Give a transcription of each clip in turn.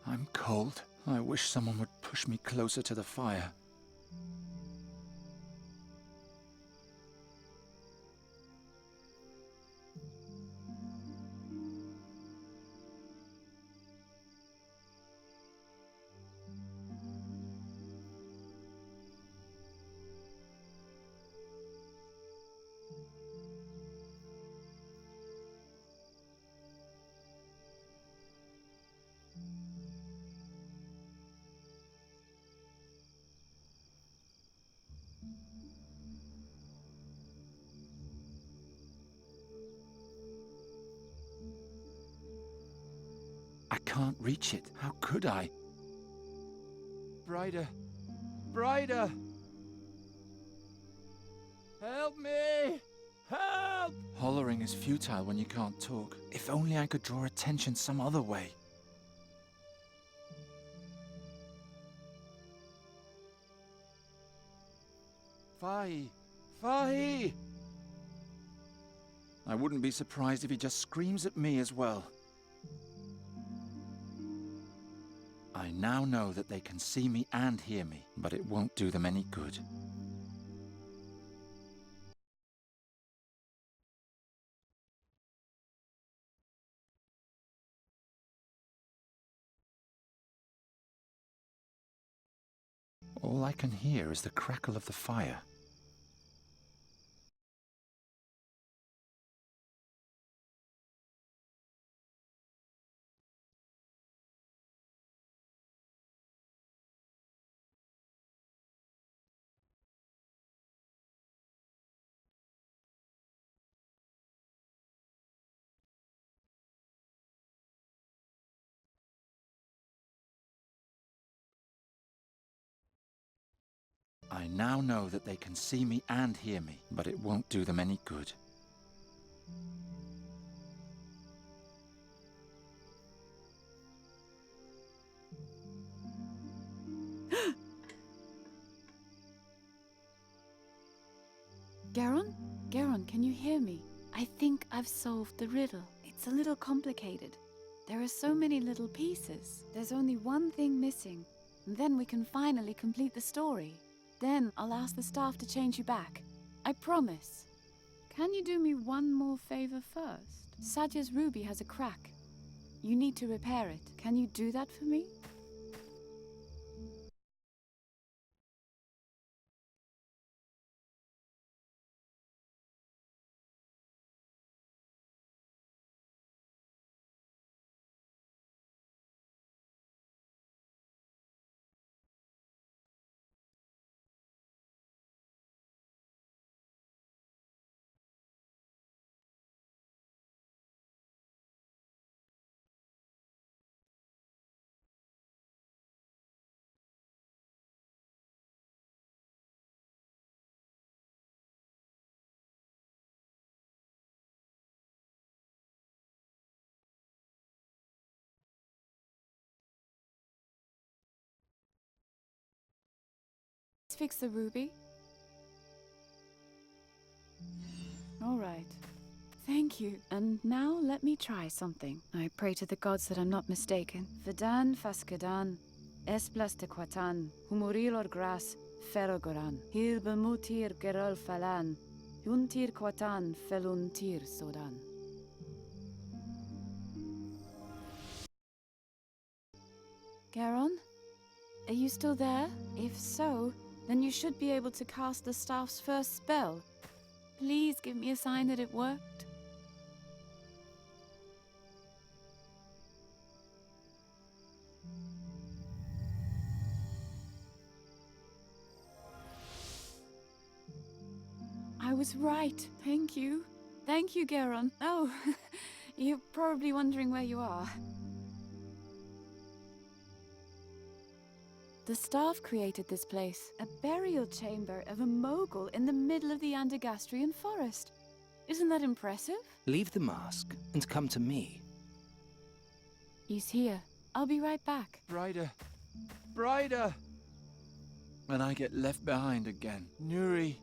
I'm cold. I wish someone would push me closer to the fire. I can't reach it. How could I? Brighter! Brighter! Help me! Help! Hollering is futile when you can't talk. If only I could draw attention some other way. Fahi! Fahi! I wouldn't be surprised if he just screams at me as well. I now know that they can see me and hear me, but it won't do them any good. All I can hear is the crackle of the fire. I now know that they can see me and hear me, but it won't do them any good. Garon? Garon, can you hear me? I think I've solved the riddle. It's a little complicated. There are so many little pieces. There's only one thing missing. And then we can finally complete the story. Then I'll ask the staff to change you back. I promise. Can you do me one more favor first? Sadja's ruby has a crack. You need to repair it. Can you do that for me? fix the ruby? All right. Thank you. And now let me try something. I pray to the gods that I'm not mistaken. Vedan fascadan, esplas de quatan, humorilor gras, ferrogoran, hir bemutir gerol falan, juntir quatan feluntir sodan. Garon? Are you still there? If so, then you should be able to cast the staff's first spell. Please give me a sign that it worked. I was right. Thank you. Thank you, Garon. Oh, you're probably wondering where you are. The staff created this place, a burial chamber of a mogul in the middle of the Andergastrian forest. Isn't that impressive? Leave the mask and come to me. He's here. I'll be right back. Brighter. Brighter! And I get left behind again. Nuri.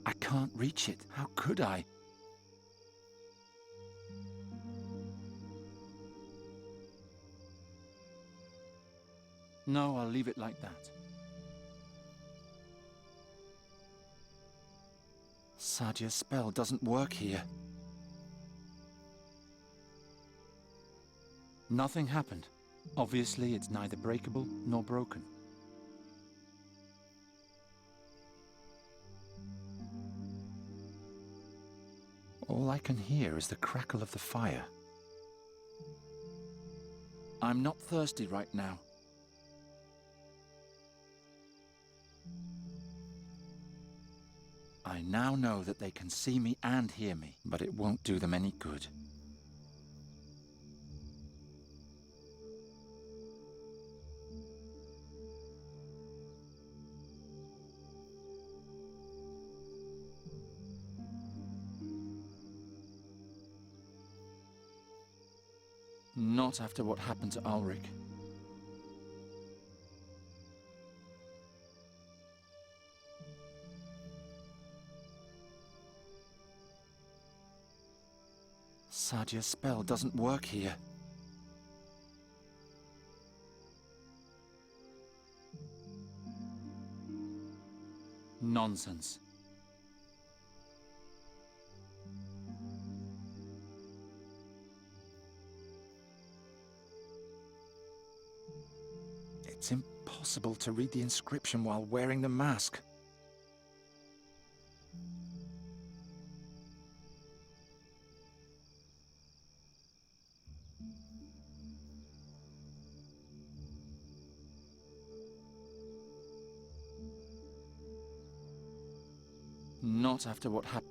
I can't reach it. How could I? No, I'll leave it like that. Sadia's spell doesn't work here. Nothing happened. Obviously, it's neither breakable nor broken. All I can hear is the crackle of the fire. I'm not thirsty right now. I now know that they can see me and hear me, but it won't do them any good. Not after what happened to Ulrich. Sadia's spell doesn't work here. Nonsense. It's impossible to read the inscription while wearing the mask. Not after what happened.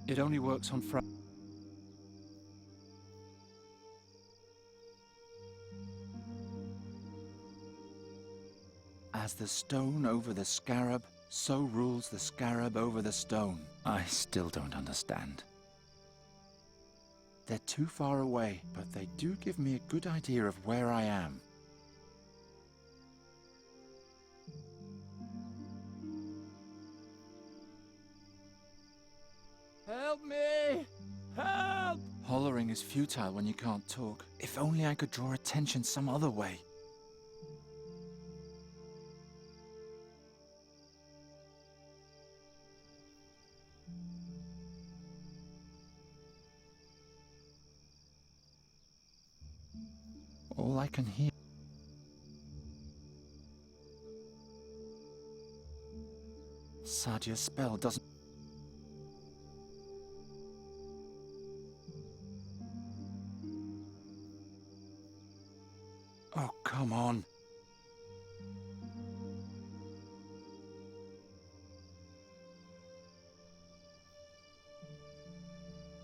It only works on Friday. As the stone over the scarab, so rules the scarab over the stone. I still don't understand. They're too far away, but they do give me a good idea of where I am. Help me! Help! Hollering is futile when you can't talk. If only I could draw attention some other way. All I can hear. Sadia's spell doesn't. Oh, come on.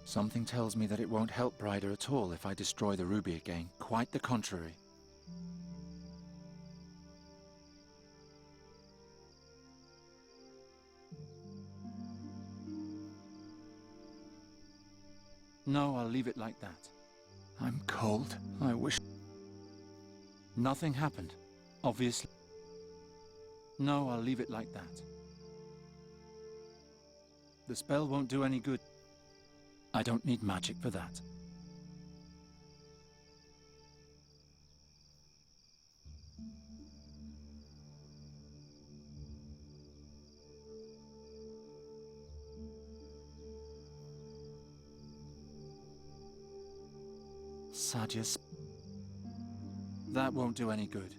Something tells me that it won't help Brider at all if I destroy the ruby again. Quite the contrary. No, I'll leave it like that. I'm cold. I wish... Nothing happened, obviously. No, I'll leave it like that. The spell won't do any good. I don't need magic for that. Sadyas. That won't do any good.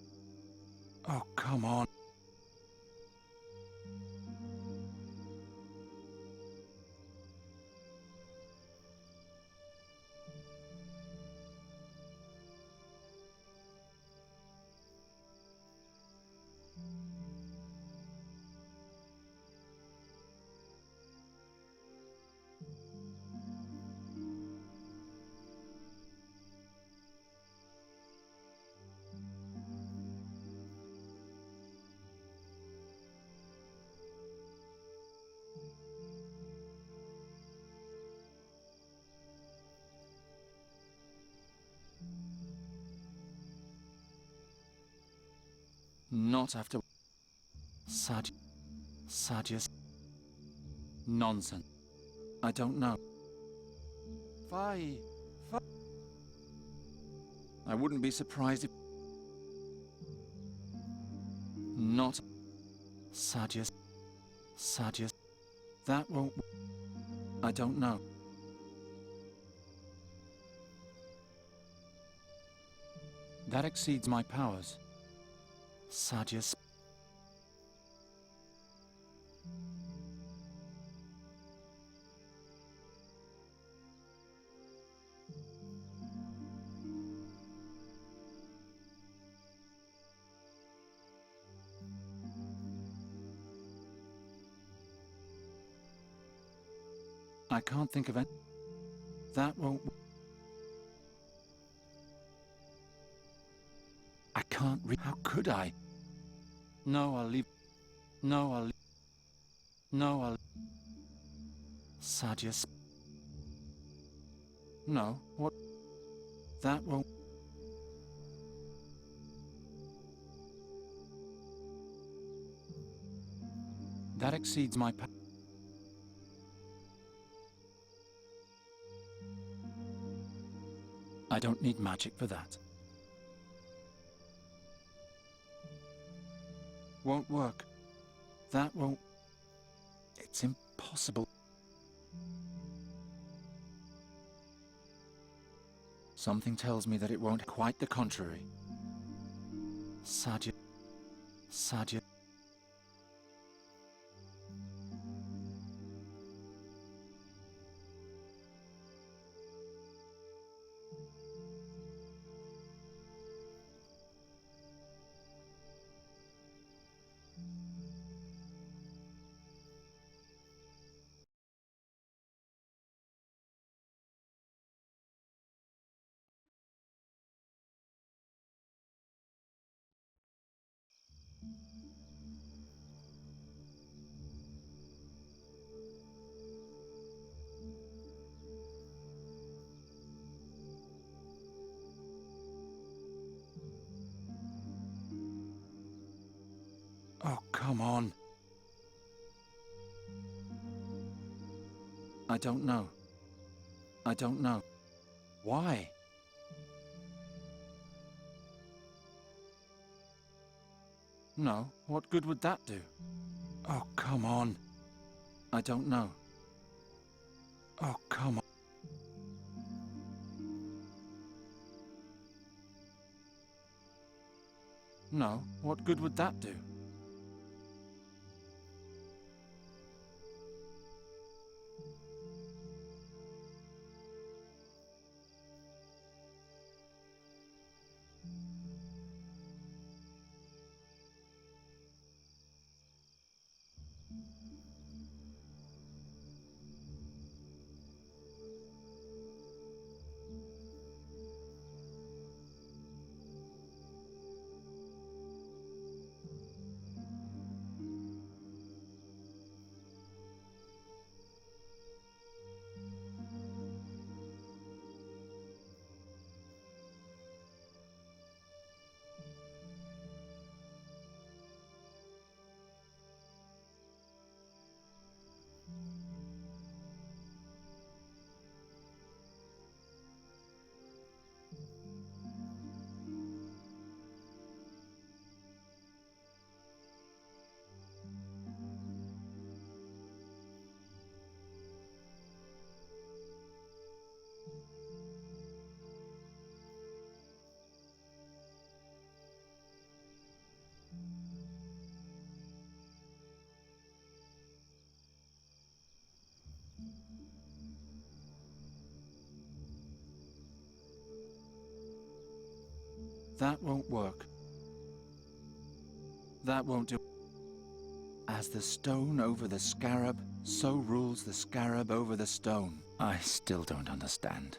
Oh, come on. Not after... Sadyas. Nonsense. I don't know. Fi. I wouldn't be surprised if... Not... Sadyas. That won't... I don't know. That exceeds my powers. Sadyas. I can't think of it. That won't... I can't How could I? No, I'll leave... No, I'll... No, I'll... Sadyas. No, what? That won't... That exceeds my power. I don't need magic for that. Won't work. That won't... It's impossible. Something tells me that it won't. Quite the contrary. Sadyas. Oh, come on. I don't know. I don't know. Why? No, what good would that do? Oh, come on. I don't know. Oh, come on. No, what good would that do? That won't work. That won't do. As the stone over the scarab, so rules the scarab over the stone. I still don't understand.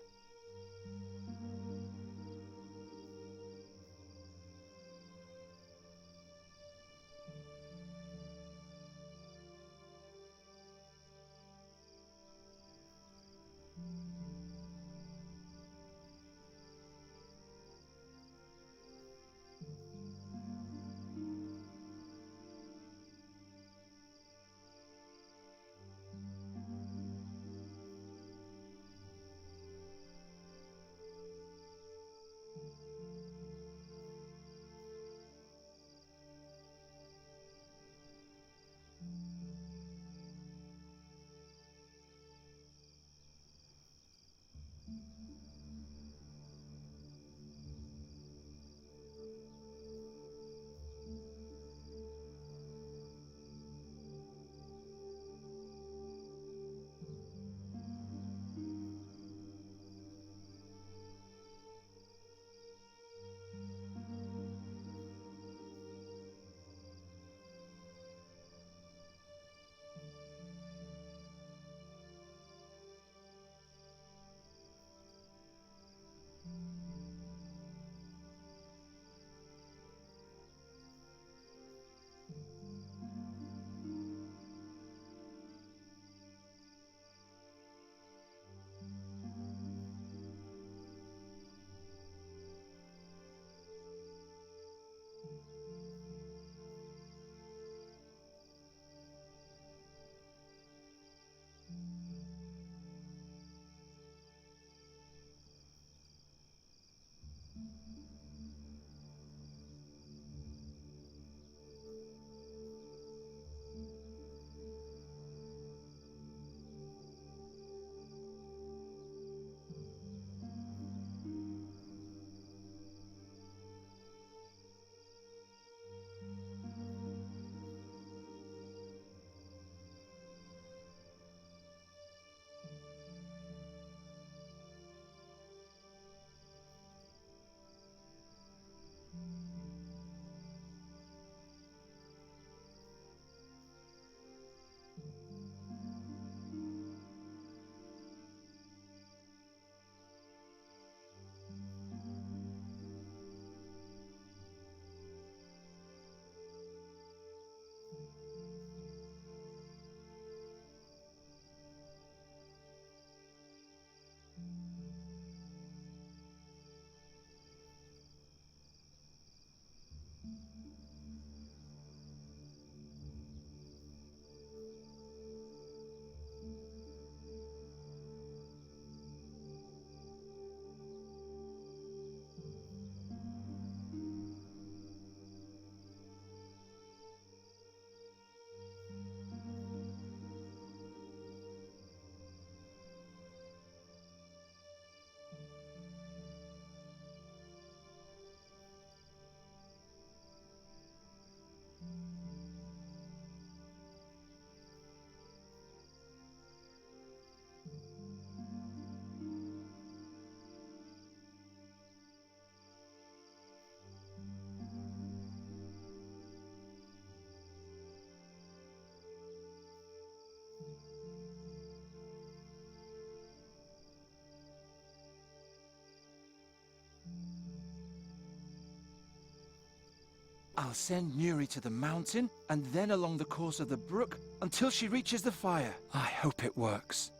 I'll send Nuri to the mountain, and then along the course of the brook, until she reaches the fire. I hope it works.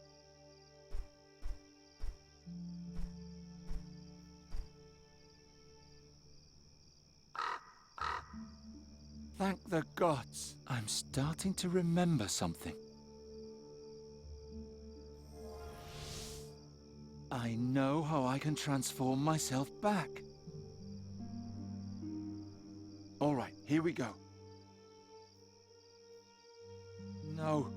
Thank the gods. I'm starting to remember something. I know how I can transform myself back. All right, here we go. No,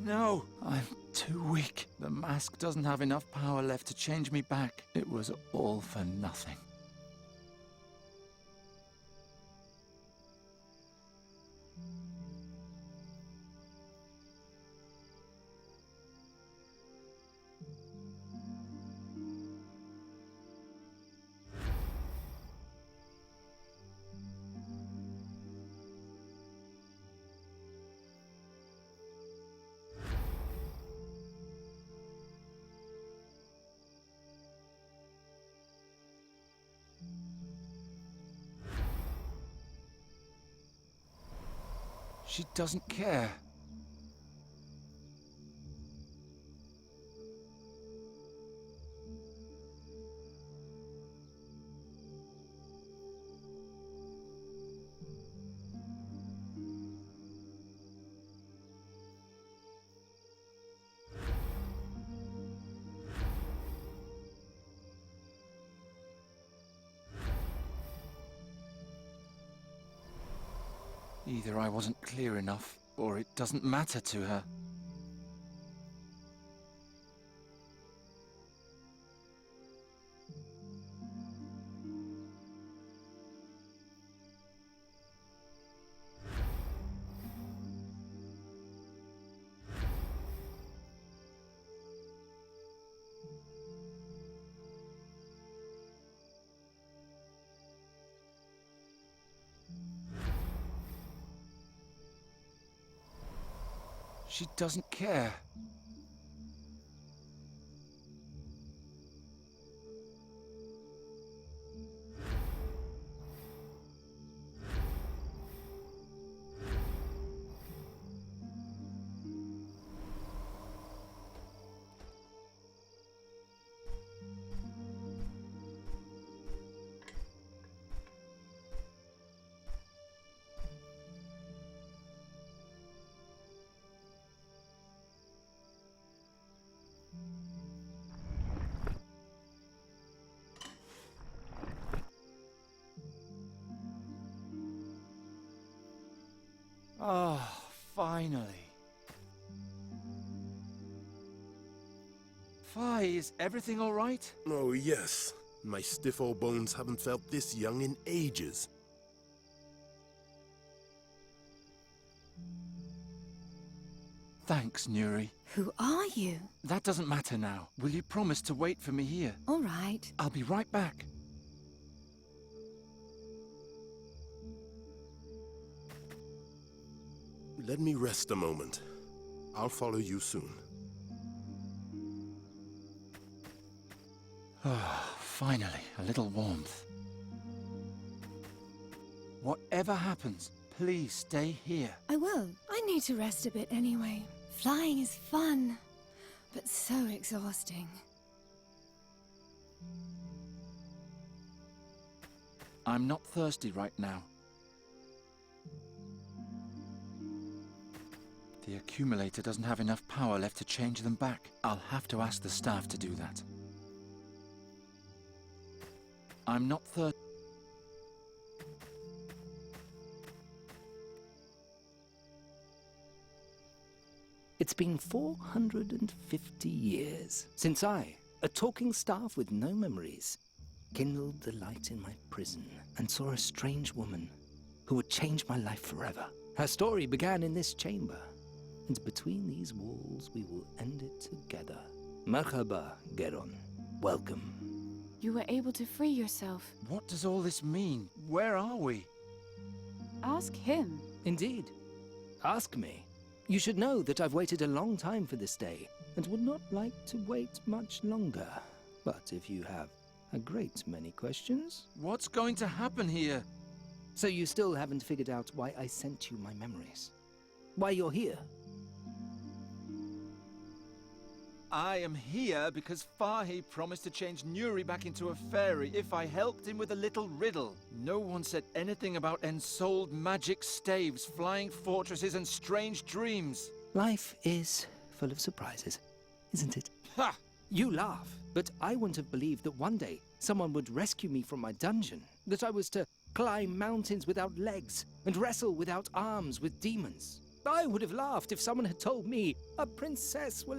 no, I'm too weak. The mask doesn't have enough power left to change me back. It was all for nothing. She doesn't care. Either I wasn't clear enough, or it doesn't matter to her. She doesn't care. Oh, finally. Fi, is everything all right? Oh, yes. My stiff old bones haven't felt this young in ages. Thanks, Nuri. Who are you? That doesn't matter now. Will you promise to wait for me here? All right. I'll be right back. Let me rest a moment. I'll follow you soon. Ah, finally, a little warmth. Whatever happens, please stay here. I will. I need to rest a bit anyway. Flying is fun, but so exhausting. I'm not thirsty right now. The accumulator doesn't have enough power left to change them back. I'll have to ask the staff to do that. I'm not thirsty. It's been 450 years since I, a talking staff with no memories, kindled the light in my prison and saw a strange woman who would change my life forever. Her story began in this chamber, and between these walls we will end it together. Merhaba, Geron. Welcome. You were able to free yourself. What does all this mean? Where are we? Ask him. Indeed. Ask me. You should know that I've waited a long time for this day, and would not like to wait much longer. But if you have a great many questions... What's going to happen here? So you still haven't figured out why I sent you my memories? Why you're here? I am here because Fahi promised to change Nuri back into a fairy if I helped him with a little riddle. No one said anything about ensouled magic staves, flying fortresses, and strange dreams. Life is full of surprises, isn't it? Ha! You laugh, but I wouldn't have believed that one day someone would rescue me from my dungeon, that I was to climb mountains without legs and wrestle without arms with demons. I would have laughed if someone had told me a princess will